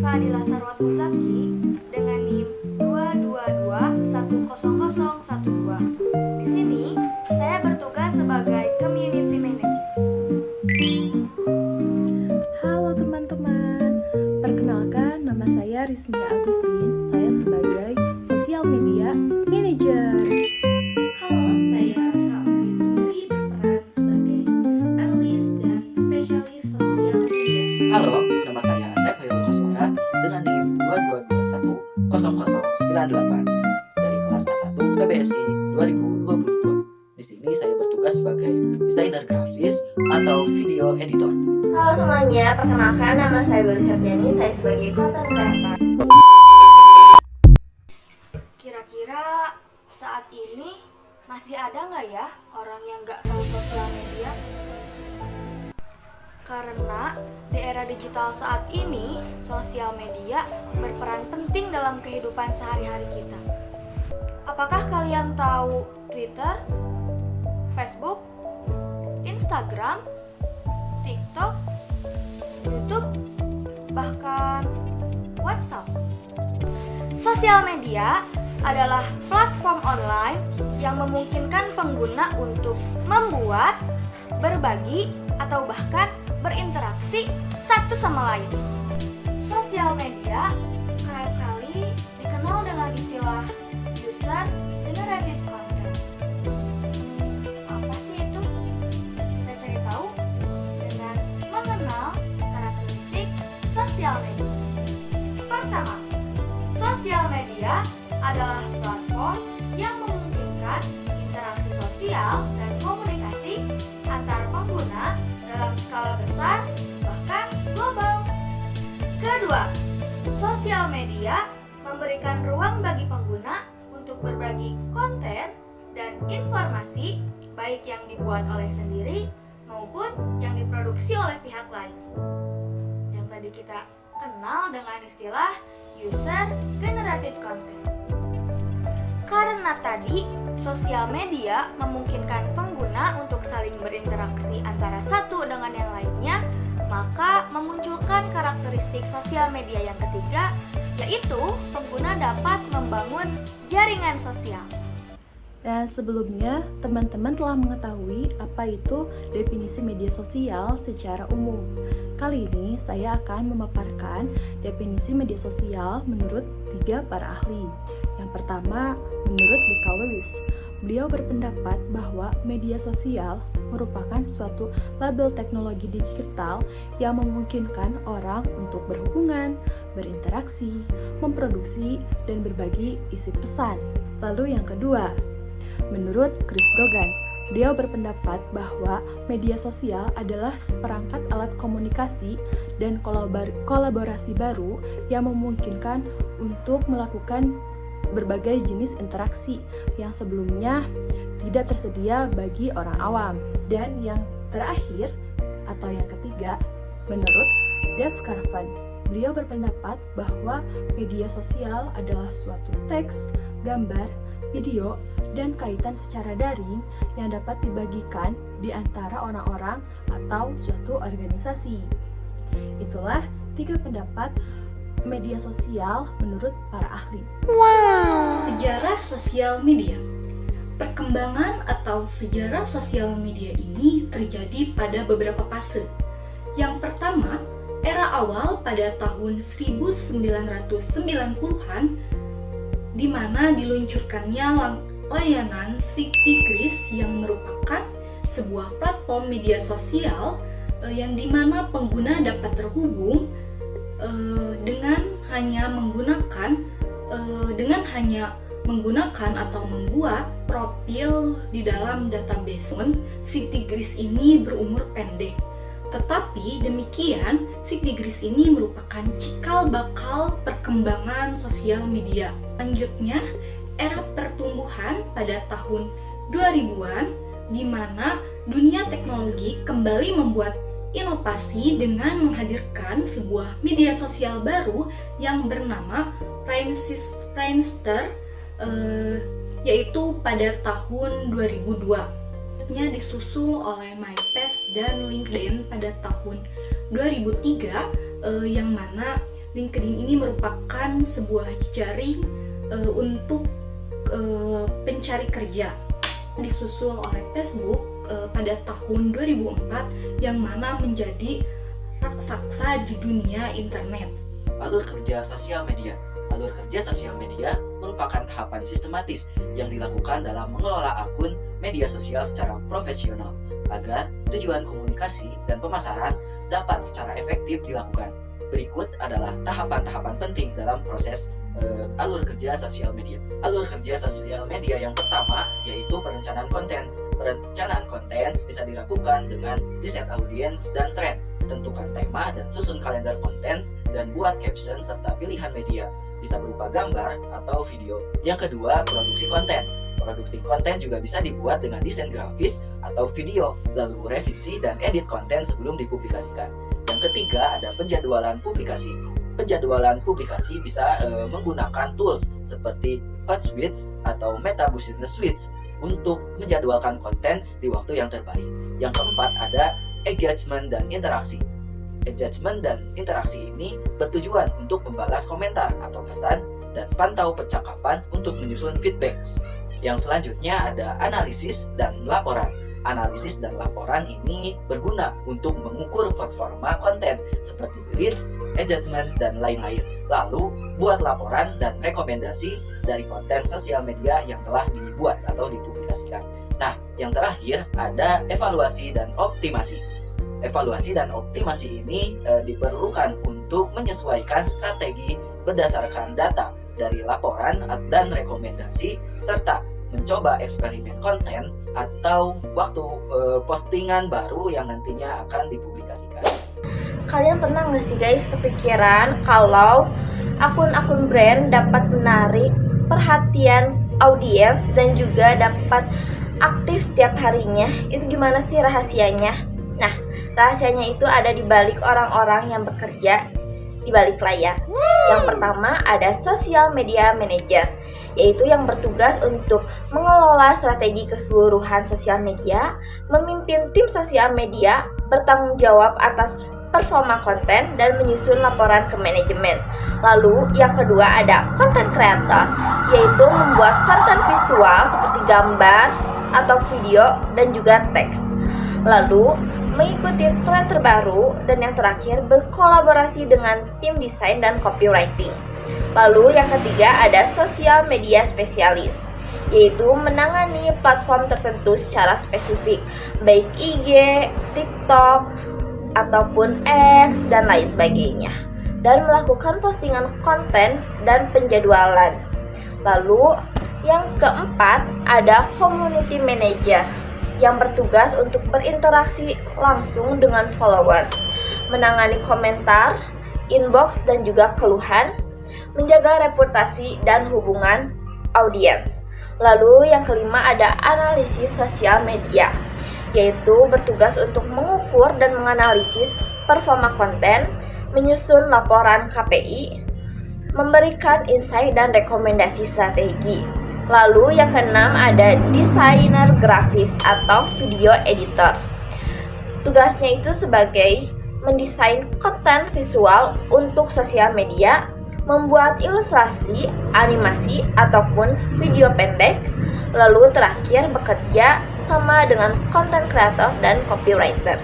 Fadila Sarwatuzaki dengan NIM 222100012. Di sini saya bertugas sebagai Community Manager. Halo teman-teman, perkenalkan nama saya Rizmi Agustin. Saya sebagai Social Media Manager. Halo, saya Rasa Amelie Sumri berperan sebagai analis dan spesialis sosial media. Halo, nama saya Asep Hairul Koswara dengan NIM 222100098 dari kelas A1 PBSI 2022. Di sini saya bertugas sebagai desainer grafis atau video editor. Halo semuanya, perkenalkan nama saya Beli Septiani, saya sebagai content creator. Kira-kira saat ini masih ada nggak ya orang yang nggak tahu sosial media? Karena di era digital saat ini, sosial media berperan penting dalam kehidupan sehari-hari kita. Apakah kalian tahu Twitter, Facebook, Instagram, TikTok, YouTube, bahkan WhatsApp? Sosial media adalah platform online yang memungkinkan pengguna untuk membuat, berbagi, atau bahkan berinteraksi satu sama lain. Sosial media kerap kali dikenal dengan istilah user generated content. Apa sih itu? Kita cari tahu dengan mengenal karakteristik sosial media. Pertama, sosial media adalah platform yang memungkinkan interaksi sosial dan komunikasi antar pengguna dalam skala besar bahkan global. Kedua, sosial media memberikan ruang bagi pengguna untuk berbagi konten dan informasi baik yang dibuat oleh sendiri maupun yang diproduksi oleh pihak lain. Yang tadi kita kenal dengan istilah user generated content. Karena tadi sosial media memungkinkan pengguna untuk saling berinteraksi antara satu dengan yang lainnya, maka memunculkan karakteristik sosial media yang ketiga, yaitu pengguna dapat membangun jaringan sosial. Dan sebelumnya, teman-teman telah mengetahui apa itu definisi media sosial secara umum. Kali ini saya akan memaparkan definisi media sosial menurut 3 para ahli. Yang pertama, menurut Michael Lewis. Beliau berpendapat bahwa media sosial merupakan suatu label teknologi digital yang memungkinkan orang untuk berhubungan, berinteraksi, memproduksi, dan berbagi isi pesan. Lalu yang kedua, menurut Chris Brogan, beliau berpendapat bahwa media sosial adalah seperangkat alat komunikasi dan kolaborasi baru yang memungkinkan untuk melakukan berbagai jenis interaksi yang sebelumnya tidak tersedia bagi orang awam. Dan yang terakhir atau yang ketiga, menurut Dave Carvan, beliau berpendapat bahwa media sosial adalah suatu teks, gambar, video, dan kaitan secara daring yang dapat dibagikan di antara orang-orang atau suatu organisasi. Itulah 3 pendapat media sosial menurut para ahli. Sejarah sosial media. Perkembangan atau sejarah sosial media ini terjadi pada beberapa fase. Yang pertama, era awal pada tahun 1990-an di mana diluncurkannya layanan Sigtigris yang merupakan sebuah platform media sosial yang dimana pengguna dapat terhubung dengan hanya menggunakan atau membuat profil di dalam database. Sigtigris ini berumur pendek. Tetapi demikian, Sigtigris ini merupakan cikal bakal perkembangan sosial media. Selanjutnya, era pertumbuhan pada tahun 2000-an di mana dunia teknologi kembali membuat inovasi dengan menghadirkan sebuah media sosial baru yang bernama Friendster, yaitu pada tahun 2002. Disusul oleh MySpace dan LinkedIn pada tahun 2003, yang mana LinkedIn ini merupakan sebuah jejaring untuk pencari kerja, disusul oleh Facebook pada tahun 2004 yang mana menjadi raksasa di dunia internet. Alur kerja sosial media. Alur kerja sosial media merupakan tahapan sistematis yang dilakukan dalam mengelola akun media sosial secara profesional agar tujuan komunikasi dan pemasaran dapat secara efektif dilakukan. Berikut adalah tahapan-tahapan penting dalam proses alur kerja sosial media. Alur kerja sosial media yang pertama yaitu perencanaan konten. Perencanaan konten bisa dilakukan dengan riset audiens dan tren. Tentukan tema dan susun kalender konten dan buat caption serta pilihan media. Bisa berupa gambar atau video. Yang kedua, produksi konten. Produksi konten juga bisa dibuat dengan desain grafis atau video, lalu revisi dan edit konten sebelum dipublikasikan. Yang ketiga, ada penjadwalan publikasi. Penjadwalan publikasi bisa menggunakan tools seperti Hootsuite atau Meta Business Suite untuk menjadwalkan konten di waktu yang terbaik. Yang keempat, ada engagement dan interaksi. Engagement dan interaksi ini bertujuan untuk membalas komentar atau pesan dan pantau percakapan untuk menyusun feedback. Yang selanjutnya ada analisis dan laporan. Analisis dan laporan ini berguna untuk mengukur performa konten seperti reach, engagement, dan lain-lain. Lalu, buat laporan dan rekomendasi dari konten sosial media yang telah dibuat atau dipublikasikan. Nah, yang terakhir ada evaluasi dan optimasi. Evaluasi dan optimasi ini diperlukan untuk menyesuaikan strategi berdasarkan data dari laporan dan rekomendasi serta mencoba eksperimen konten atau waktu postingan baru yang nantinya akan dipublikasikan. Kalian pernah nggak sih guys kepikiran kalau akun-akun brand dapat menarik perhatian audiens dan juga dapat aktif setiap harinya? Itu gimana sih rahasianya? Nah, rahasianya itu ada di balik orang-orang yang bekerja di balik layar. Yang pertama ada social media manager, yaitu yang bertugas untuk mengelola strategi keseluruhan sosial media, memimpin tim sosial media, bertanggung jawab atas performa konten, dan menyusun laporan ke manajemen. Lalu yang kedua ada content creator, yaitu membuat konten visual seperti gambar atau video dan juga teks. Lalu mengikuti tren terbaru, dan yang terakhir berkolaborasi dengan tim desain dan copywriting. Lalu yang ketiga ada social media spesialis, yaitu menangani platform tertentu secara spesifik, baik IG, TikTok, ataupun X, dan lain sebagainya, dan melakukan postingan konten dan penjadwalan. Lalu yang keempat ada community manager, yang bertugas untuk berinteraksi langsung dengan followers, menangani komentar, inbox, dan juga keluhan, menjaga reputasi dan hubungan audiens. Lalu yang kelima ada analisis sosial media, yaitu bertugas untuk mengukur dan menganalisis performa konten, menyusun laporan KPI, memberikan insight dan rekomendasi strategi. Lalu yang keenam ada desainer grafis atau video editor. Tugasnya itu sebagai mendesain konten visual untuk sosial media, membuat ilustrasi, animasi, ataupun video pendek. Lalu terakhir bekerja sama dengan content creator dan copywriter.